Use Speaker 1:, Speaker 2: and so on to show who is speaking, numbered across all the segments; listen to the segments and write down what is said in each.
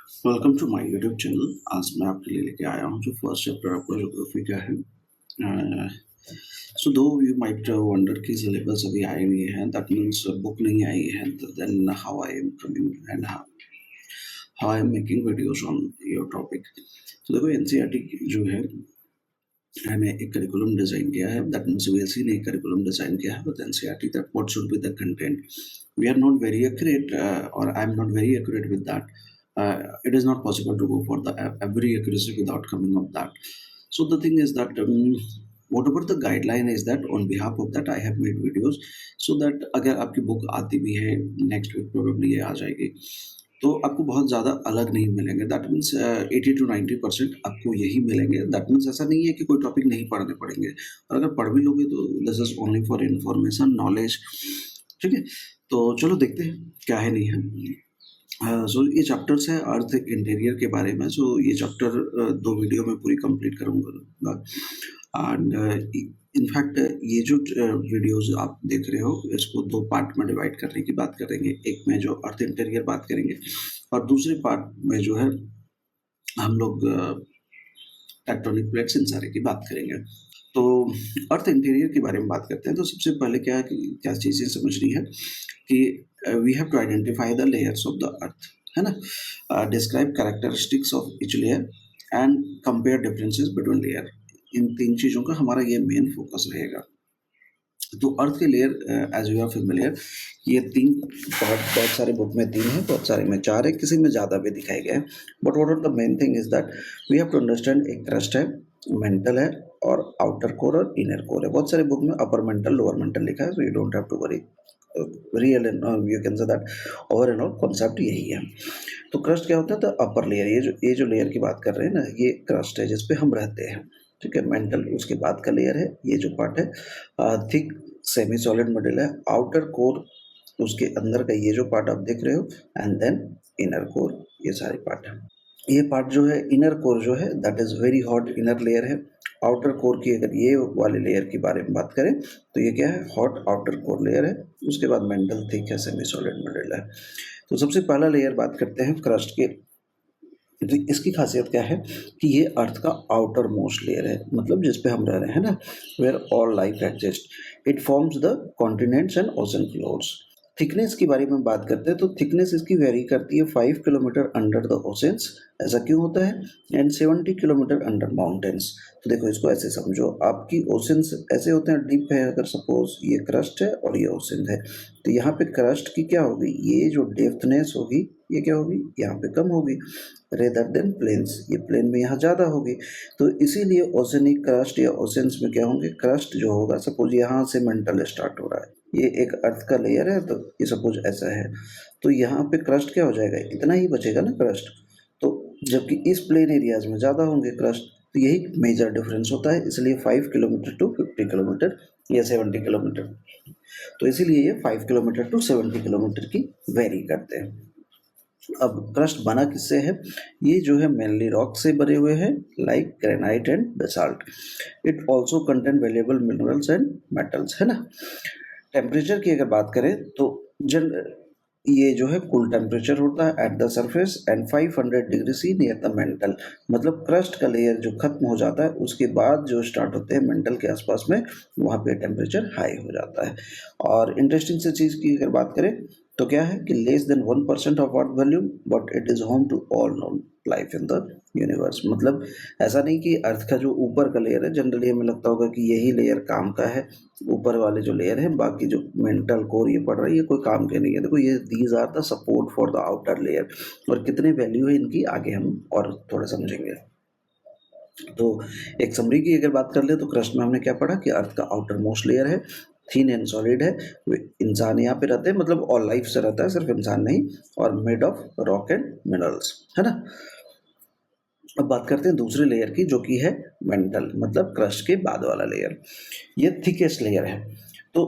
Speaker 1: Welcome to my YouTube channel. आज मैं आपके लिए लेके आया हूँ जो फर्स्ट चैप्टर आपका ज्योग्राफी का है। सो दो यू माइट वंडर कि सिलेबस अभी आए नहीं है, दैट मीन्स बुक नहीं आई है, then how I am coming and how I am making videos on your topic. तो देखो एनसीईआरटी जो है मैंने एक करिकुलम डिज़ाइन किया है, दैट मीन्स सीबीएसई ने एक करिकुलम डिज़ाइन किया है with NCERT that what should be the content. We are not very accurate और I am not very accurate with that. It is not possible to go for the every accuracy without coming up that. So the thing is that whatever the guideline is that on behalf of that I have made videos so that अगर आपकी book आती भी है next week probably ये आ जाएगी तो आपको बहुत ज़्यादा अलग नहीं मिलेंगे। दैट मीन्स 80 to 90% आपको यही मिलेंगे। दैट मीन्स ऐसा नहीं है कि कोई टॉपिक नहीं पढ़ने पड़ेंगे, और अगर पढ़ भी लोगे तो this is only for information knowledge. ठीक है, तो चलो देखते हैं क्या है नहीं है। सो ये चैप्टर्स है अर्थ इंटीरियर के बारे में। सो ये चैप्टर दो वीडियो में पूरी कंप्लीट करूँगा एंड इनफैक्ट ये जो वीडियोस आप देख रहे हो इसको दो पार्ट में डिवाइड करने की बात करेंगे। एक में जो अर्थ इंटीरियर बात करेंगे और दूसरे पार्ट में जो है हम लोग टेक्टोनिक प्लेट्स इन सारे की बात करेंगे। तो अर्थ इंटीरियर के बारे में बात करते हैं तो सबसे पहले क्या चीज़ें समझनी है कि we have to identify the layers of the earth, है ना। Describe characteristics of each layer and compare differences between layer. इन तीन चीज़ों का हमारा ये मेन फोकस रहेगा। तो अर्थ के layer as you are familiar, ये तीन पार्ट बहुत सारे बुक में तीन है, बहुत सारे में चार है, किसी में ज़्यादा भी दिखाए गए हैं। But what are the main thing is that we have to understand एक क्रस्ट है, मेंटल है और आउटर कोर और इनर कोर है। बहुत सारे बुक में अपर मेंटल लोअर मेंटल लिखा है, so you don't have to worry. Real and you can say that over and all concept यही है। तो क्रस्ट क्या होता है? तो अपर लेयर, ये जो लेयर की बात कर रहे हैं ना, ये क्रस्ट है जिसपे हम रहते हैं। ठीक है, मेंटल उसके बाद का लेयर है, ये जो पार्ट है थिक सेमी सॉलिड मटेरियल है। आउटर कोर उसके अंदर का ये जो पार्ट आप देख रहे हो, एंड देन इनर कोर, ये सारे पार्ट है। ये पार्ट जो है इनर कोर जो है that is very hot inner layer है। आउटर कोर की अगर ये वाले लेयर के बारे में बात करें तो ये क्या है? हॉट आउटर कोर लेयर है। उसके बाद मेंटल थिक है, सेमी सॉलिड मटेरियल है। तो सबसे पहला लेयर बात करते हैं क्रस्ट के। तो इसकी खासियत क्या है कि ये अर्थ का आउटर मोस्ट लेयर है, मतलब जिस पे हम रह रहे हैं ना, where all life exist. It forms the continents and ocean floors. Thickness के बारे में बात करते हैं तो थिकनेस इसकी वेरी करती है 5 किलोमीटर अंडर द ओशंस। ऐसा क्यों होता है? And 70 kilometre under mountains. तो देखो इसको ऐसे समझो, आपकी ओशंस ऐसे होते हैं, डीप है, अगर सपोज ये क्रस्ट है और ये ओशन है, तो यहाँ पे क्रस्ट की क्या होगी? ये जो डेप्थनेस होगी ये क्या होगी? यहाँ पे कम होगी रेदर देन प्लेन्स, ये प्लेन में यहाँ ज़्यादा होगी। तो इसीलिए ओशनिक क्रस्ट या ओशंस में क्या होंगे? क्रस्ट जो होगा, सपोज यहाँ से मेंटल स्टार्ट हो रहा है, ये एक अर्थ का लेयर है, तो ये सपोज ऐसा है, तो यहाँ पे क्रस्ट क्या हो जाएगा? इतना ही बचेगा ना क्रस्ट। तो जबकि इस प्लेन एरियाज में ज़्यादा होंगे क्रस्ट, तो यही मेजर डिफरेंस होता है। इसलिए 5 किलोमीटर टू 50 किलोमीटर या 70 किलोमीटर, तो इसीलिए ये 5 किलोमीटर टू 70 किलोमीटर की वेरी करते हैं। अब क्रस्ट बना किससे है? ये जो है मेनली रॉक से बने हुए हैं, like granite and basalt. It also contain valuable minerals and metals, है ना। टेम्परेचर की अगर बात करें तो ये जो है कूल टेम्परेचर होता है at the surface and 500 degree C near the mantle. मतलब क्रस्ट का लेयर जो खत्म हो जाता है उसके बाद जो स्टार्ट होते हैं मेंटल के आसपास में, वहाँ पे टेम्परेचर हाई हो जाता है। और इंटरेस्टिंग से चीज़ की अगर बात करें तो क्या है कि less than 1% of earth volume but it is home to all known life in the universe. मतलब ऐसा नहीं कि अर्थ का जो ऊपर का लेयर है, जनरली हमें लगता होगा कि यही लेयर काम का है, ऊपर वाले जो लेयर है, बाकी जो मेंटल कोर ये पड़ रहा है ये कोई काम के नहीं है। देखो ये these are the support for the outer layer, और कितने वैल्यू है इनकी आगे हम और थोड़ा समझेंगे। तो एक समरी की अगर बात कर ले तो क्रस्ट में हमने क्या पढ़ा कि अर्थ का आउटर मोस्ट लेयर है, थीन एंड सॉलिड है, इंसान यहाँ पे रहते हैं, मतलब ऑल लाइफ से रहता है, सिर्फ इंसान नहीं, और made of rock and minerals, है ना। अब बात करते हैं दूसरे लेयर की जो कि है मेंटल, मतलब क्रस्ट के बाद वाला लेयर। ये थिकेस्ट लेयर है। तो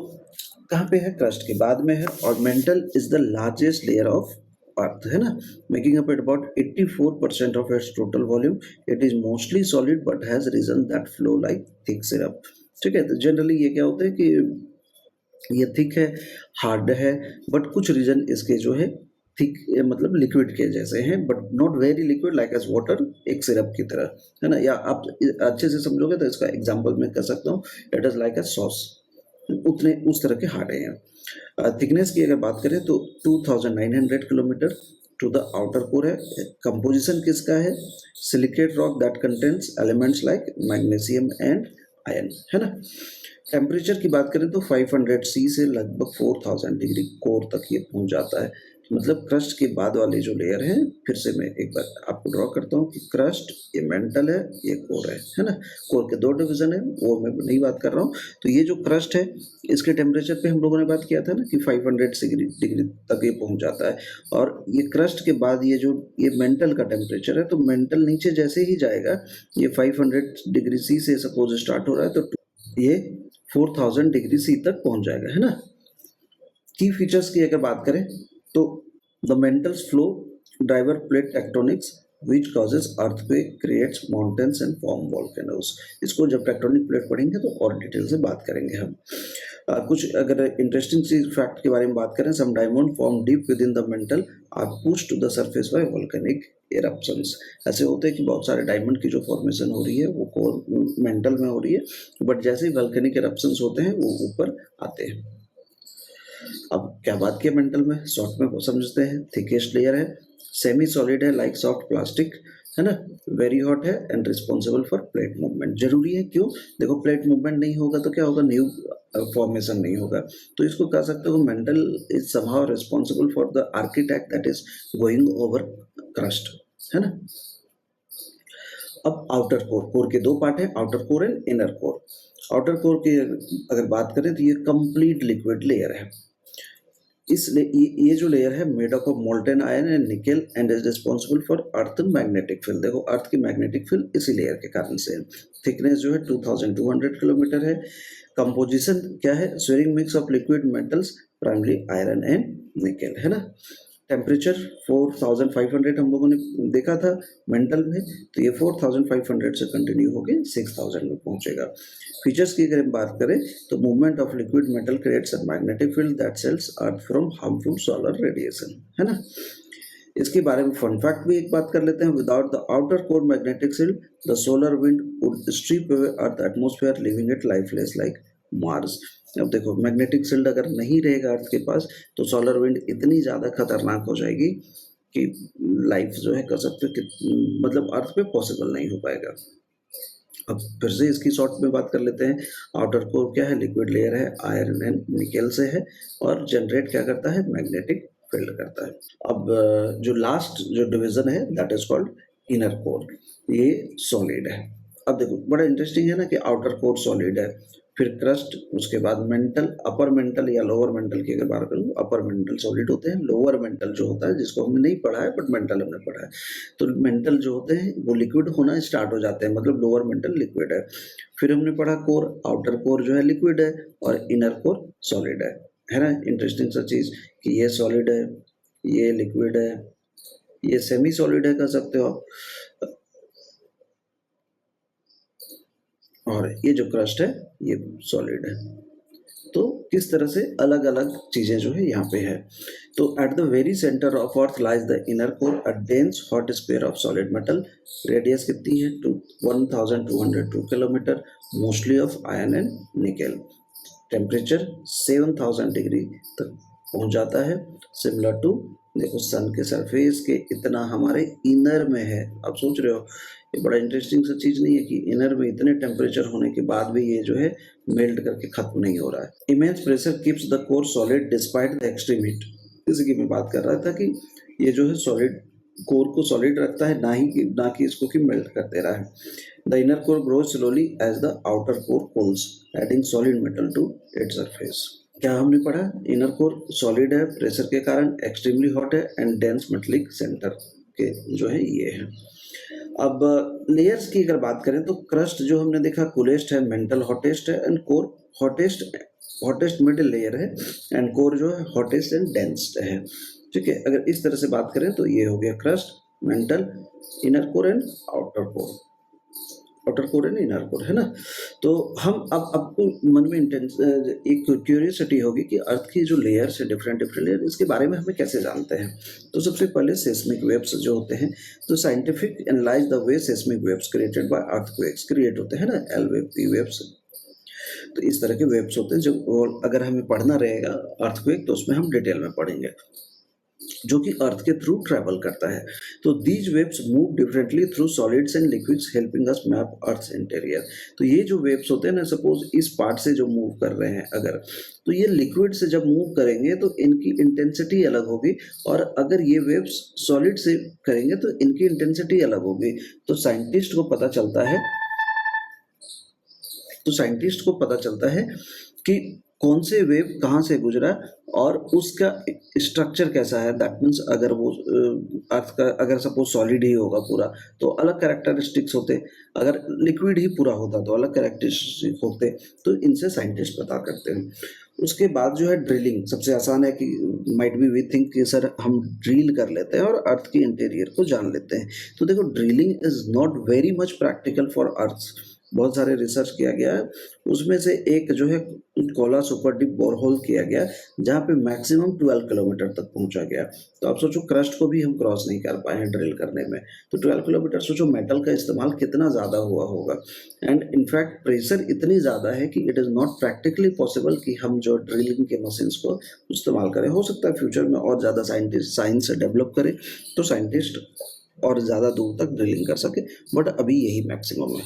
Speaker 1: कहाँ पे है? क्रस्ट के बाद में है, और mantle is the largest layer of earth, है ना, making up about 84% of its total volume. It is mostly solid but has region that flow like thick syrup. ठीक है, तो जनरली ये क्या होता है कि ये थिक है, हार्ड है, बट कुछ रीजन इसके जो है थिक, मतलब लिक्विड के जैसे हैं, but not very liquid like as water, एक सिरप की तरह, है ना। या आप अच्छे से समझोगे तो इसका एग्जांपल मैं कर सकता हूँ, it is like a sauce, उतने उस तरह के हार्ड हैं। थिकनेस की अगर बात करें तो 2900 kilometre to the outer core है। कंपोजिशन किसका है? Silicate rock that contains elements like magnesium and iron, है ना। टेम्परेचर की बात करें तो 500 सी से लगभग 4000 डिग्री कोर तक ये पहुंच जाता है। मतलब क्रस्ट के बाद वाले जो लेयर हैं, फिर से मैं एक बार आपको ड्रॉ करता हूँ कि क्रस्ट ये मेंटल है, ये कोर है ना। कोर के दो डिवीजन है, वो मैं नहीं बात कर रहा हूँ। तो ये जो क्रस्ट है, इसके टेम्परेचर पे हम लोगों ने बात किया था ना कि 500 डिग्री तक ये पहुंच जाता है। और ये क्रस्ट के बाद ये मेंटल का टेम्परेचर है, तो मेंटल नीचे जैसे ही जाएगा, ये 500 डिग्री सी से सपोज स्टार्ट हो रहा है, तो ये 4000 डिग्री सी तक पहुंच जाएगा, है ना। की फीचर्स की अगर बात करें तो the mantle's flow driver plate tectonics which causes earthquake, creates mountains and form volcanoes. इसको जब टेक्टोनिक प्लेट पढ़ेंगे तो और डिटेल से बात करेंगे हम। कुछ अगर इंटरेस्टिंग चीज फैक्ट के बारे में बात करें, some diamond form deep within the mantle are pushed to the surface by volcanic eruptions. ऐसे होते हैं कि बहुत सारे डायमंड की जो फॉर्मेशन हो रही है वो कोर मेंटल में हो रही है, बट जैसे ही वोल्केनिक एरप्शंस होते हैं वो ऊपर आते हैं। अब क्या बात की मेंटल में, शॉर्ट में समझते हैं। थिकेस्ट लेयर है, सेमी सॉलिड है लाइक सॉफ्ट प्लास्टिक, है ना। वेरी हॉट है and responsible for plate movement. जरूरी है, क्यों? देखो, प्लेट मूवमेंट नहीं होगा तो क्या होगा? न्यू फॉर्मेशन नहीं होगा। तो इसको कह सकते हो mental is somehow responsible for the architect that is going over crust, है ना। अब आउटर कोर, कोर के दो पार्ट है, outer core and inner core. Outer core की अगर बात करें तो ये कंप्लीट लिक्विड लेयर है। ये जो लेयर है made up of molten iron and nickel and is responsible for earth magnetic field. देखो, अर्थ की मैग्नेटिक फील्ड इसी लेयर के कारण से है। थिकनेस जो है 2200 किलोमीटर है। कंपोजिशन क्या है? Swearing mix of liquid metals, primary iron and nickel, है ना। टेम्परेचर 4500 हम लोगों ने देखा था मेंटल में, तो ये 4500 से कंटिन्यू होकर 6000 में पहुंचेगा। फीचर्स की अगर बात करें तो movement of liquid metal creates a magnetic field that sells earth from harmful solar radiation, है ना। इसके बारे में फन फैक्ट भी एक बात कर लेते हैं। Without the outer core magnetic field the solar wind would strip away earth atmosphere, living it lifeless like Mars. अब देखो, मैग्नेटिक फील्ड अगर नहीं रहेगा अर्थ के पास तो सोलर विंड इतनी ज़्यादा खतरनाक हो जाएगी कि लाइफ जो है, कर सकते हो कि मतलब अर्थ पे पॉसिबल नहीं हो पाएगा। अब फिर से इसकी शॉर्ट में बात कर लेते हैं। आउटर कोर क्या है? लिक्विड लेयर है, आयरन एंड निकेल से है, और जनरेट क्या करता है? मैग्नेटिक फील्ड करता है। अब जो लास्ट जो डिवीजन है that is called inner core, ये सॉलिड है। अब देखो, बड़ा इंटरेस्टिंग है ना कि आउटर कोर सॉलिड है, फिर क्रस्ट, उसके बाद मेंटल, अपर मेंटल या लोअर मेंटल की अगर बात करूँ, अपर मेंटल सॉलिड होते हैं, लोअर मेंटल जो होता है जिसको हमने नहीं पढ़ा है बट मेंटल हमने पढ़ा है, तो मेंटल जो होते हैं वो लिक्विड होना स्टार्ट हो जाते हैं, मतलब लोअर मेंटल लिक्विड है। फिर हमने पढ़ा कोर, आउटर कोर जो है लिक्विड है और इनर कोर सॉलिड है ना। इंटरेस्टिंग सा चीज कि ये सॉलिड है, ये लिक्विड है, ये सेमी सॉलिड है कह सकते हो आप, और ये जो क्रस्ट है ये सॉलिड है। तो किस तरह से अलग अलग चीजें जो है यहाँ पे है। तो at the very centre of earth lies the inner core, a dense hot sphere of solid metal. Radius कितनी है? 1202 kilometre, mostly of iron and nickel. Temperature 7000 degree तक पहुंच जाता है। सिमिलर टू, देखो, सन के सरफेस के इतना हमारे इनर में है। आप सोच रहे हो, ये बड़ा इंटरेस्टिंग सा चीज नहीं है कि इनर में इतने टेम्परेचर होने के बाद भी ये जो है मेल्ट करके खत्म नहीं हो रहा है। Immense pressure keeps the core solid despite the extreme heat. इसी की मैं बात कर रहा था कि ये जो है सॉलिड कोर को सॉलिड रखता है, ना कि इसको कि मेल्ट कर दे रहा है। The inner core grows slowly as the outer core cools, adding solid metal to its surface. क्या हमने पढ़ा? इनर कोर सॉलिड है प्रेशर के कारण, एक्सट्रीमली हॉट है एंड डेंस मेटलिक सेंटर के जो है ये है। अब लेयर्स की अगर बात करें तो क्रस्ट जो हमने देखा कूलेस्ट है, मेंटल हॉटेस्ट है, and core hottest middle layer है, एंड कोर जो है हॉटेस्ट एंड डेंस्ड है। ठीक है, अगर इस तरह से बात करें तो ये हो गया crust, mental, inner core and outer core. Outer core है ना, इनर कोर है ना। तो हम अब आपको मन में एक क्यूरियोसिटी होगी कि अर्थ की जो लेयर्स है, डिफरेंट डिफरेंट लेयर, इसके बारे में हमें कैसे जानते हैं। तो सबसे पहले सेस्मिक वेव्स जो होते हैं, तो scientific analyse the way seismic waves created by earthquakes create होते हैं ना, एल वेव, पी वेव्स। तो इस तरह के वेव्स होते हैं जो, और अगर हमें पढ़ना रहेगा अर्थक्वेक तो उसमें हम डिटेल में पढ़ेंगे, जो कि अर्थ के थ्रू ट्रैवल करता है। तो these waves move differently through solids and liquids helping us map earth interior. तो ये जो वेव्स होते हैं ना, सपोज इस पार्ट से जो मूव कर रहे हैं अगर, तो ये लिक्विड से जब मूव करेंगे तो इनकी इंटेंसिटी अलग होगी, और अगर ये वेव्स सॉलिड से करेंगे तो इनकी इंटेंसिटी अलग होगी। तो साइंटिस्ट को पता चलता है कि कौन से वेव कहाँ से गुजरा और उसका स्ट्रक्चर कैसा है। दैट मीन्स अगर वो अर्थ का अगर सपोज सॉलिड ही होगा पूरा तो अलग कैरेक्टरिस्टिक्स होते, अगर लिक्विड ही पूरा होता तो अलग कैरेक्टरिस्टिक्स होते। तो इनसे साइंटिस्ट पता करते हैं। उसके बाद जो है ड्रिलिंग सबसे आसान है, कि माइट बी वी थिंक कि सर हम ड्रिल कर लेते हैं और अर्थ की इंटीरियर को जान लेते हैं। तो देखो, drilling is not very much practical for earth. बहुत सारे रिसर्च किया गया है, उसमें से एक जो है कोला सुपर डीप बोरहोल किया गया, जहाँ पे मैक्सिमम 12 किलोमीटर तक पहुंचा गया। तो आप सोचो, क्रस्ट को भी हम क्रॉस नहीं कर पाए हैं ड्रिल करने में। तो 12 किलोमीटर, सोचो मेटल का इस्तेमाल कितना ज़्यादा हुआ होगा। एंड इनफैक्ट प्रेशर इतनी ज़्यादा है कि it is not practically possible कि हम जो ड्रिलिंग के मशीन्स को इस्तेमाल करें। हो सकता है फ्यूचर में और ज़्यादा साइंस डेवलप करे तो साइंटिस्ट और ज़्यादा दूर तक ड्रिलिंग कर सके, बट अभी यही मैक्सिमम है।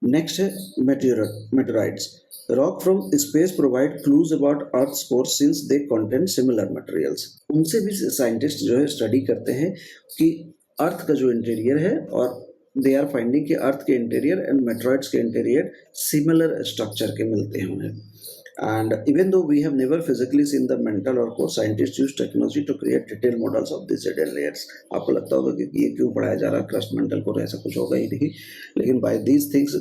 Speaker 1: नेक्स्ट है meteorites. Rock from space provide clues about earth core since they contain similar materials. उनसे भी साइंटिस्ट जो है स्टडी करते हैं कि अर्थ का जो इंटीरियर है, और दे आर फाइंडिंग कि अर्थ के इंटीरियर एंड मेटेराइट्स के इंटीरियर सिमिलर स्ट्रक्चर के मिलते हैं उन्हें। And even though we have never physically seen the mantle or core, scientists use technology to create detailed models of these hidden layers. आपको लगता होगा कि ये क्यों पढ़ाया जा रहा है, क्रस्ट मेंटल कोर, ऐसा कुछ होगा ही नहीं। लेकिन by these things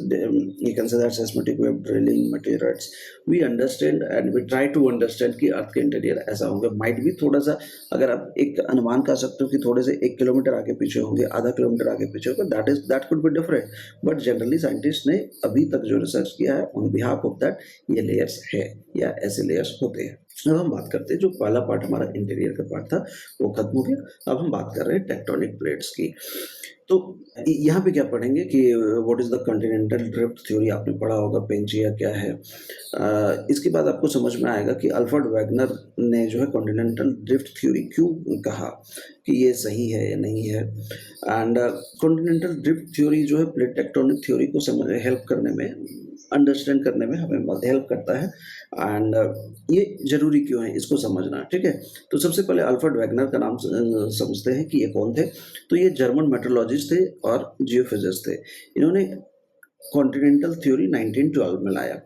Speaker 1: you can say that seismic wave drilling meteorites we understand and we try to understand कि अर्थ के इंटीरियर ऐसा होंगे। माइट भी थोड़ा सा, अगर आप एक अनुमान कर सकते हो कि थोड़े से 1 किलोमीटर आगे पीछे होंगे, आधा किलोमीटर आगे पीछे होगा, that could be different, but generally scientist ने अभी तक जो रिसर्च किया है ऑन बिहाफ ऑफ दैट, ये लेयर्स है या ऐसे लेयर्स होते हैं। अब हम बात करते हैं, जो पहला पार्ट हमारा इंटीरियर का पार्ट था वो खत्म हो गया। अब हम बात कर रहे हैं टेक्टोनिक प्लेट्स की। तो यहाँ पे क्या पढ़ेंगे कि what is the continental drift theory, आपने पढ़ा होगा, पेंजिया क्या है। इसके बाद आपको समझ में आएगा कि अल्फ्रेड वैगनर ने जो है कॉन्टिनेंटल ड्रिफ्ट थ्योरी क्यों कहा कि ये सही है या नहीं है। एंड कॉन्टिनेंटल ड्रिफ्ट थ्योरी जो है प्लेट टेक्टोनिक थ्योरी को हेल्प करने में, अंडरस्टैंड करने में हमें हेल्प करता है। एंड ये जरूरी क्यों है इसको समझना, ठीक है। तो सबसे पहले अल्फ्रेड वैगनर का नाम समझते हैं कि ये कौन थे। तो ये जर्मन मेट्रोलॉजिस्ट थे और जियोफिजिस्ट थे। इन्होंने कॉन्टिनेंटल थ्योरी 1912 में लाया।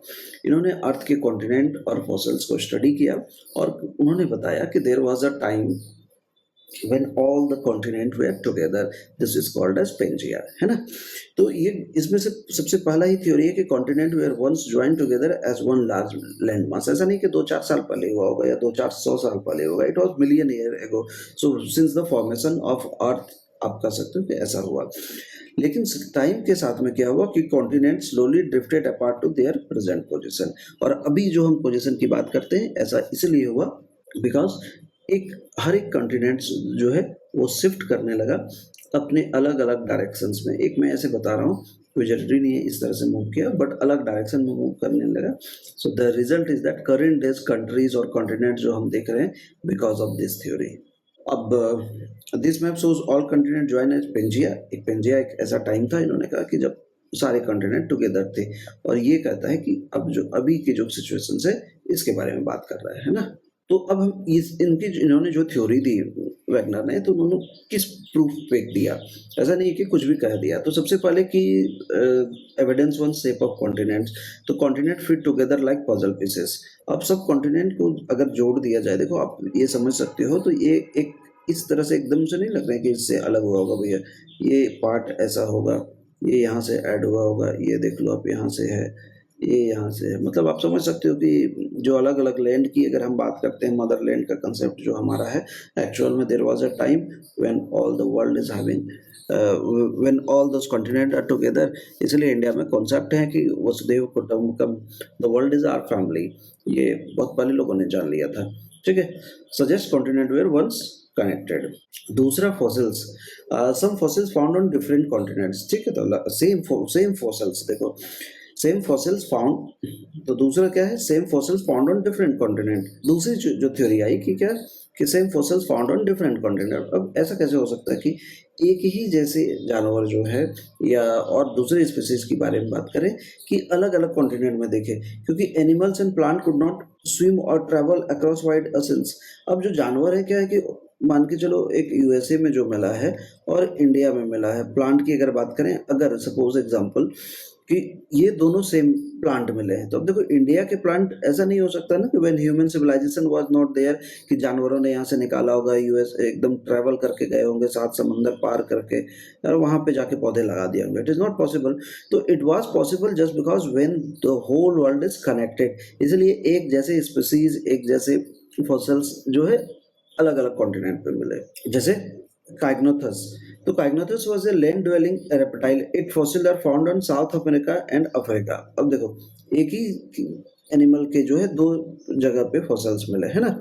Speaker 1: इन्होंने अर्थ के कॉन्टिनेंट और फॉसिल्स को स्टडी किया, और उन्होंने बताया कि there was a time when all the continent were together, this is called as Pangea, है ना। तो ये इसमें से सबसे पहला ही थ्योरी है कि continent were once joined together as one large land mass। ऐसा नहीं कि 2-4 साल पहले हुआ होगा या 2-400 साल पहले होगा, it was million year ago, so since the formation of earth, आप कह सकते हो कि ऐसा हुआ। लेकिन टाइम के साथ में क्या हुआ कि continent slowly drifted apart to their present position, और अभी जो हम पोजीशन की बात करते हैं ऐसा इसलिए हुआ बिकॉज हर एक कॉन्टिनेंट जो है वो शिफ्ट करने लगा अपने अलग अलग डायरेक्शंस में। एक मैं ऐसे बता रहा हूँ, कोई जरूरी नहीं है इस तरह से मूव किया, बट अलग डायरेक्शन में मूव करने लगा। So the result is that current days countries और कॉन्टिनेंट जो हम देख रहे हैं बिकॉज ऑफ दिस थ्योरी। अब this map shows all continent join as Pangaea. एक ऐसा टाइम था, इन्होंने कहा कि जब सारे कॉन्टिनेंट टुगेदर थे, और ये कहता है कि अब जो अभी की जो सिचुएशन है इसके बारे में बात कर रहा है ना। तो अब हम इन्होंने जो थ्योरी दी वैगनर ने, तो उन्होंने किस प्रूफ पे दिया, ऐसा नहीं कि कुछ भी कह दिया। तो सबसे पहले कि evidence one shape of continents. तो continent fit together like puzzle pieces. अब सब कॉन्टिनेंट को अगर जोड़ दिया जाए, देखो आप ये समझ सकते हो, तो ये एक इस तरह से एकदम से नहीं लग रहा है कि इससे अलग हुआ होगा भैया, ये पार्ट ऐसा होगा, ये यहाँ से ऐड हुआ होगा, ये देख लो आप यहाँ से है, ये यहाँ से है। मतलब आप समझ सकते हो कि जो अलग-अलग लैंड की अगर हम बात करते हैं, मदरलैंड का कंसेप्ट जो हमारा है, एक्चुअल में there was a time when all the world is having when all those continent are together. इसलिए इंडिया में कॉन्सेप्ट है कि वसुधैव कुटुंबकम, the world is our family. ये बहुत पहले लोगों ने जान लिया था। ठीक है? Suggest continent were once connected. दूसरा fossils, some fossils found on different continents. ठीक है? तो सेम फॉसिल्स देखो, सेम फॉसिल्स फाउंड, तो दूसरा क्या है, same fossils found on different continent. दूसरी जो थ्योरी आई कि क्या, कि same fossils found on different continent. अब ऐसा कैसे हो सकता है कि एक ही जैसे जानवर जो है या और दूसरे स्पीसीज के बारे में बात करें कि अलग अलग कॉन्टिनेंट में देखें, क्योंकि animals and plant could not swim और ट्रैवल अक्रॉस वाइड ओशंस। अब जो जानवर है क्या है कि मान के चलो एक यूएसए में जो मिला है और इंडिया में मिला है, प्लांट की अगर बात करें, अगर सपोज एग्जांपल कि ये दोनों सेम प्लांट मिले हैं, तो अब देखो इंडिया के प्लांट, ऐसा नहीं हो सकता ना कि when human civilisation was not there, कि जानवरों ने यहाँ से निकाला होगा, यूएस एकदम ट्रैवल करके गए होंगे 7 समंदर पार करके और वहाँ पे जाके पौधे लगा दिए होंगे। It is not possible. तो it was possible just because when the whole world is connected. इसलिए एक जैसे स्पीसीज, एक जैसे फॉसिल्स जो है अलग अलग कॉन्टिनेंट पे मिले। जैसे काइग्नोथस, तो Cynognathus was a land dwelling reptile, it fossil are found on South America and Africa. अब देखो एक ही एनिमल के जो है दो जगह पे फॉसिल्स मिले, है ना।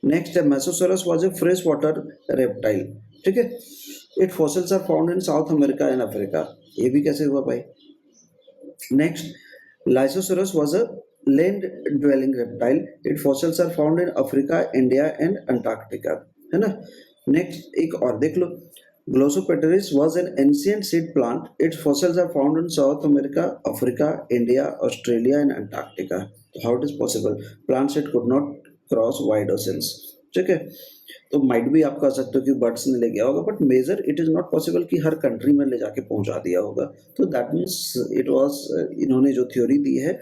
Speaker 1: नेक्स्ट है Mesosaurus was a fresh water reptile. ठीक है, it fossils are found in South America and Africa. ये भी कैसे हुआ भाई। Next, Lycosaurus was a land-dwelling reptile. Its fossils are found in Africa, India and Antarctica. है ना। नेक्स्ट एक और देख लो, Glossopteris was an ancient seed plant. Its fossils are found in South America, Africa, India, Australia and Antarctica. How it is possible? Plant seed could not cross wide oceans. ठीक है, तो might भी आप कह सकते हो कि बर्ड्स ने ले गया होगा, but measure it is not possible कि हर कंट्री में ले जाके पहुंचा दिया होगा। तो दैट मीन्स इट वाज, इन्होंने जो थ्योरी दी है,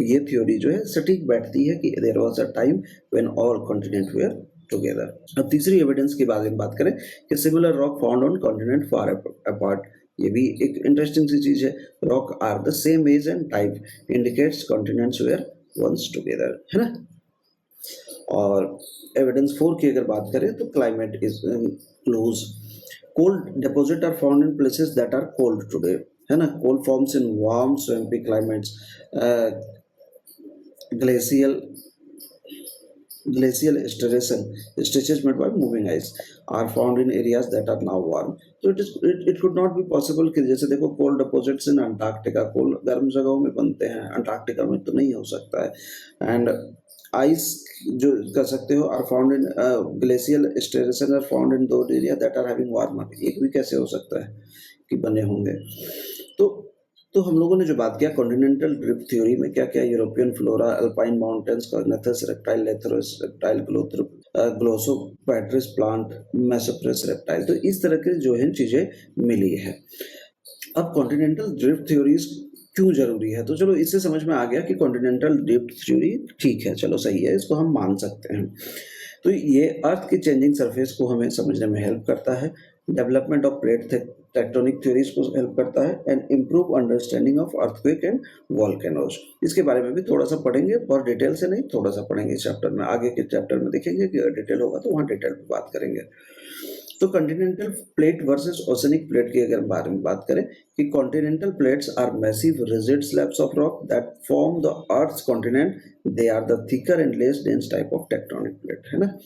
Speaker 1: ये थ्योरी जो है सटीक बैठती है कि there was a time when all continent were together. अब तीसरी एविडेंस के बारे में बात करें कि similar rock found on continent far apart. ये भी एक इंटरेस्टिंग सी चीज है। Rock are the same age and type, indicates continents were once together, है ना। और एविडेंस 4 की अगर बात करें तो climate is close, cold deposit are found in places that are cold today, है ना। Cold forms in warm swampy climates, glacial glacial iteration, stretches made by moving ice are found in areas that are now warm. So it could not be possible कि जैसे देखो cold deposits in Antarctica, cold गर्म जगहों में बनते हैं, Antarctica में तो नहीं हो सकता है। एंड आइस जो कर सकते हो are found in glacial striation are found in दो area that are having warmer. एक भी कैसे हो सकता है कि बने होंगे। तो हम लोगों ने जो बात किया कॉन्टिनेंटल ड्रिफ्ट थ्योरी में क्या क्या, European flora, alpine mountains, Cynognathus reptile, Lystrosaurus reptile, Glossopteris plant, Mesosaurus reptile. तो इस तरह के जो है चीजें मिली है। अब कॉन्टिनेंटल ड्रिफ्ट थ्योरीज क्यों जरूरी है, तो चलो इससे समझ में आ गया कि कॉन्टिनेंटल ड्रिफ्ट थ्योरी ठीक है, चलो सही है, इसको हम मान सकते हैं। तो ये अर्थ की चेंजिंग सरफेस को हमें समझने में हेल्प करता है, development of plate tectonic theories को हेल्प करता है, and improve understanding of earthquake and volcanoes. इसके बारे में भी थोड़ा सा पढ़ेंगे, बहुत डिटेल से नहीं, थोड़ा सा पढ़ेंगे इस चैप्टर में। आगे के चैप्टर में देखेंगे कि अगर डिटेल होगा तो वहाँ डिटेल पे बात करेंगे। तो continental plate versus oceanic plate की अगर बारे में बात करें कि continental plates are massive rigid slabs of rock that form the earth's continent, they are the thicker and less dense type of tectonic plate, है ना।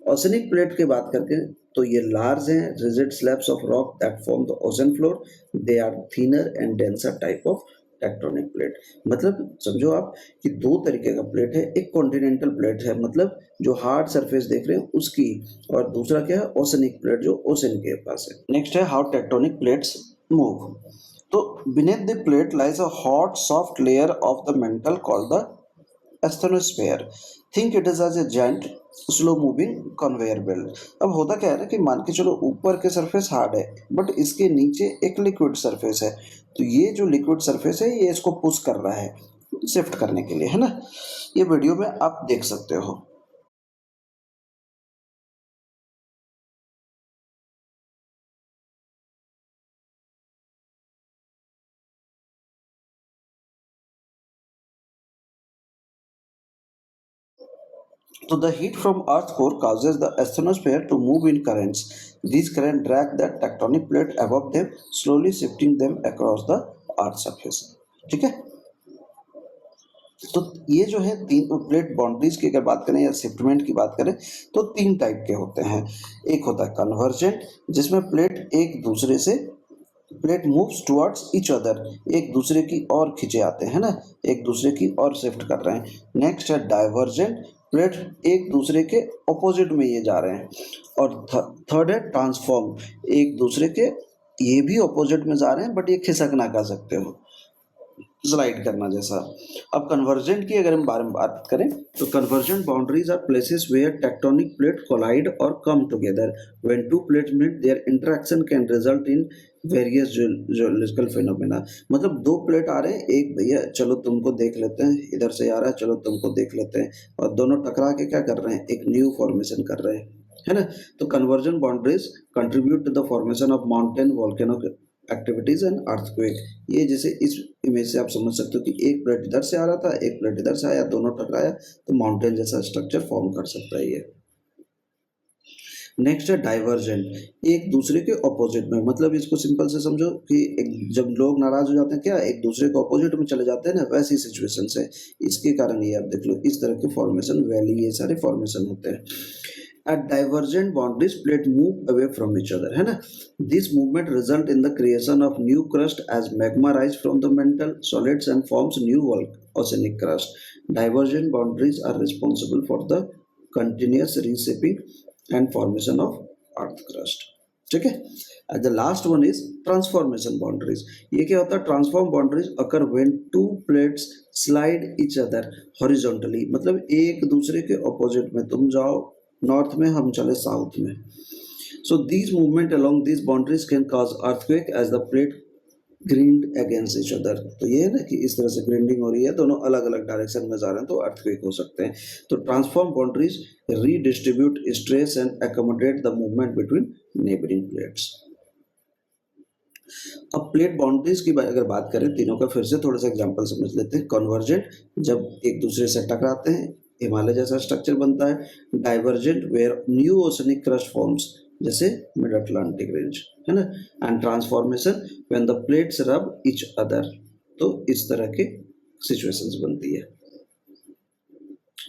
Speaker 1: ओशनिक प्लेट की बात करके तो ये लार्ज हैं rigid slabs of rock that form the ocean floor, they are thinner and denser type of tectonic plate. मतलब समझो आप कि दो तरीके का प्लेट है, एक कॉन्टिनेंटल प्लेट है मतलब जो हार्ड सरफेस देख रहे हैं उसकी, और दूसरा क्या है, ओशनिक प्लेट जो ओशन के पास है। नेक्स्ट है हाउ टेक्टोनिक प्लेट्स मूव। तो beneath the plate lies a hot soft layer of the mantle called the asthenosphere. Think it is as a giant slow moving conveyor belt. अब होता क्या है ना कि मान के चलो ऊपर के सरफेस हार्ड है बट इसके नीचे एक लिक्विड सरफेस है, तो ये जो लिक्विड सरफेस है ये इसको पुश कर रहा है शिफ्ट करने के लिए, है ना। ये वीडियो में आप देख सकते हो। So the heat from Earth's core causes the astrosphere to move in currents. These currents drag the tectonic plate above them, slowly shifting them across the Earth's surface. ठीक है, तो ये जो है तीन प्लेट बाउंड्रीज की अगर बात करें या शिफ्टमेंट की बात करें तो तीन टाइप के होते हैं। एक होता है कन्वर्जेंट, जिसमें plate moves towards each other, एक दूसरे की ओर खींचे आते हैं ना, एक दूसरे की ओर शिफ्ट कर रहे हैं। नेक्स्ट है डाइवर्जेंट, प्लेट एक दूसरे के ऑपोजिट में ये जा रहे हैं। और थर्ड है ट्रांसफॉर्म, एक दूसरे के ये भी ऑपोजिट में जा रहे हैं बट ये खिसकना कह सकते हो, स्लाइड करना जैसा। अब कन्वर्जेंट की अगर हम बारे में बात करें तो convergent boundaries are places where tectonic plate collide और come together. When two plates meet their interaction can result in various geological phenomena. मतलब दो प्लेट आ रहे हैं, एक भैया चलो तुमको देख लेते हैं, इधर से आ रहा है चलो तुमको देख लेते हैं, और दोनों टकरा के क्या कर रहे हैं, एक न्यू फॉर्मेशन कर रहे हैं, है ना। तो conversion boundaries contribute to the formation of mountain, volcano activities and earthquake. ये जैसे इस इमेज से आप समझ सकते हो कि एक प्लेट इधर से आ रहा था, एक प्लेट इधर से आया, दोनों टकराया तो माउंटेन जैसा स्ट्रक्चर फॉर्म कर सकता है ये। नेक्स्ट है डाइवर्जेंट, एक दूसरे के ऑपोजिट में। मतलब इसको सिंपल से समझो कि जब लोग नाराज हो जाते हैं क्या, एक दूसरे के ऑपोजिट में चले जाते हैं ना, वैसी सिचुएशन से इसके कारण ये आप देख लो इस तरह के फॉर्मेशन, वैली, ये सारे फॉर्मेशन होते हैं। At divergent boundaries, plate move away from each other, है ना। This movement result in the creation of new crust as magma rise from the mantle solids and forms new oceanic crust. Divergent boundaries are responsible for the continuous reshaping and formation of earth crust. ठीक है। The last one is transformation boundaries. ये क्या होता है, transform boundaries occur when two plates slide each other horizontally। मतलब एक दूसरे के ऑपोजिट में, तुम जाओ नॉर्थ में, हम चले साउथ में। So these movement along these boundaries can cause earthquake as the plate grind against each other. तो ये है ना कि इस तरह से ग्रीडिंग हो रही है, दोनों अलग अलग डायरेक्शन में जा रहे हैं तो अर्थक्वेक हो सकते हैं। तो transform boundaries redistribute stress and accommodate the movement between neighbouring plates. अब प्लेट बाउंड्रीज की अगर बात करें तीनों का, फिर से थोड़ा सा एग्जांपल समझ लेते हैं। कन्वर्जेंट, जब एक दूसरे से टकराते हैं, हिमालय जैसा स्ट्रक्चर बनता है। Divergent, where new oceanic crust forms, जैसे मिड अटलांटिक रेंज, है ना। And transformation, when the plates rub each other, तो इस तरह के सिचुएशंस बनती है।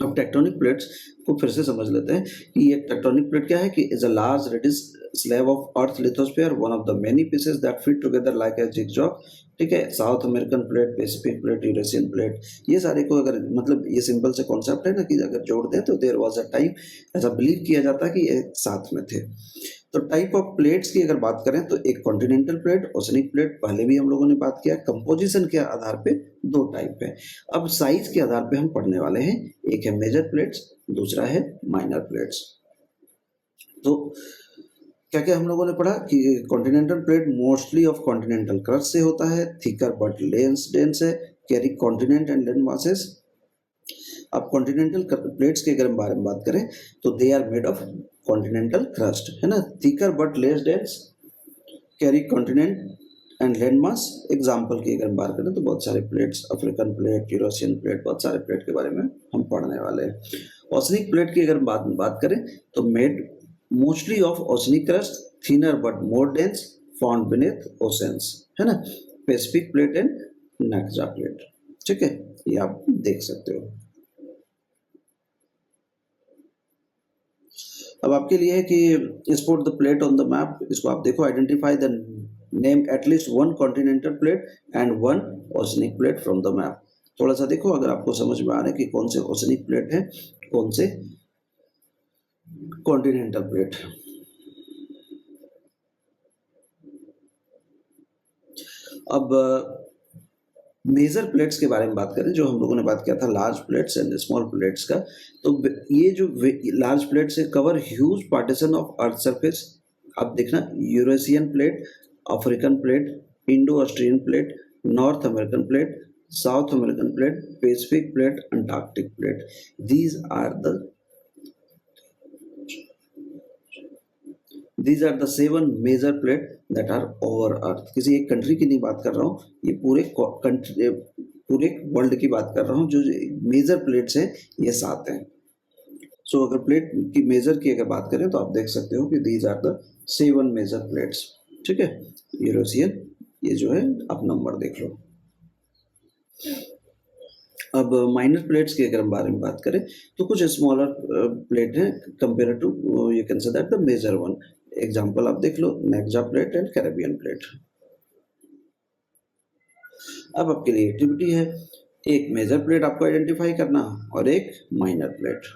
Speaker 1: अब टेक्टोनिक प्लेट्स को फिर से समझ लेते हैं कि ये टेक्टोनिक प्लेट क्या है कि इज अ लार्ज रेडिश slab of earth lithosphere, one of the many pieces that fit together like a jigsaw. ठीक है, South American plate, Pacific plate, Eurasian plate, ये सारे को अगर मतलब ये सिंपल से कॉन्सेप्ट है ना कि अगर जोड़ दें तो देयर वाज अ टाइम, ऐसा बिलीव किया जाता है कि ये साथ में थे। तो टाइप ऑफ प्लेट्स की अगर बात करें तो एक कॉन्टिनेंटल प्लेट, ओशनिक प्लेट, पहले भी हम लोगों ने बात किया। कंपोजिशन के आधार पे दो टाइप है। अब साइज के आधार पे हम पढ़ने वाले हैं, एक है मेजर प्लेट्स, दूसरा है माइनर प्लेट्स। तो क्या क्या हम लोगों ने पढ़ा कि continental plate mostly of continental crust से होता है, थिकर बट लेंस डेंस है, carry continent and land masses. अब कॉन्टिनेंटल प्लेट्स के अगर हम बारे में बात करें तो they are made of continental crust, है ना। Thicker but less dense, carry continent and land mass. Example की अगर हम बात करें तो बहुत सारे plates, African plate, Eurasian plate, बहुत सारे प्लेट के बारे में हम पढ़ने वाले हैं। ओशनिक प्लेट की अगर बात करें तो made mostly of oceanic crust, thinner but more dense, found beneath oceans, है ना। पैसिफिक प्लेट एंड नक्जा प्लेट, ठीक है, ये आप देख सकते हो। अब आपके लिए है कि spot the plate on the map, इसको आप देखो, identify the name at least one continental plate and one oceanic plate from the map. थोड़ा सा देखो अगर आपको समझ में आ रहा है कि कौन से ओशनिक प्लेट है, कौन से कॉन्टिनेंटल प्लेट। अब मेजर प्लेट्स के बारे में बात करें, जो हम लोगों ने बात किया था large plates and small plates का, तो ये जो लार्ज प्लेट्स है cover huge partition of earth surface. आप देखना, Eurasian plate, African plate, Indo Austrian plate, north American plate, south American plate, Pacific plate, Antarctic plate. These are the 7 major plate that are over earth। किसी एक country की नहीं बात कर रहा हूँ, ये पूरे वर्ल्ड की बात कर रहा हूँ। जो मेजर प्लेट्स हैं ये 7 हैं। सो अगर प्लेट की मेजर की अगर बात करें तो आप देख सकते हो कि these are the 7 major plates. ठीक है, यूरेशियन, ये जो है आप नंबर देख लो। अब माइनर प्लेट्स की अगर हम बारे में बात करें तो कुछ स्मॉलर प्लेट हैं compare to, you can say that the major one. Example आप देख लो, नेक्जा प्लेट एंड कैरेबियन प्लेट। अब आपके लिए एक्टिविटी है, एक मेजर प्लेट आपको आइडेंटिफाई करना और एक माइनर प्लेट।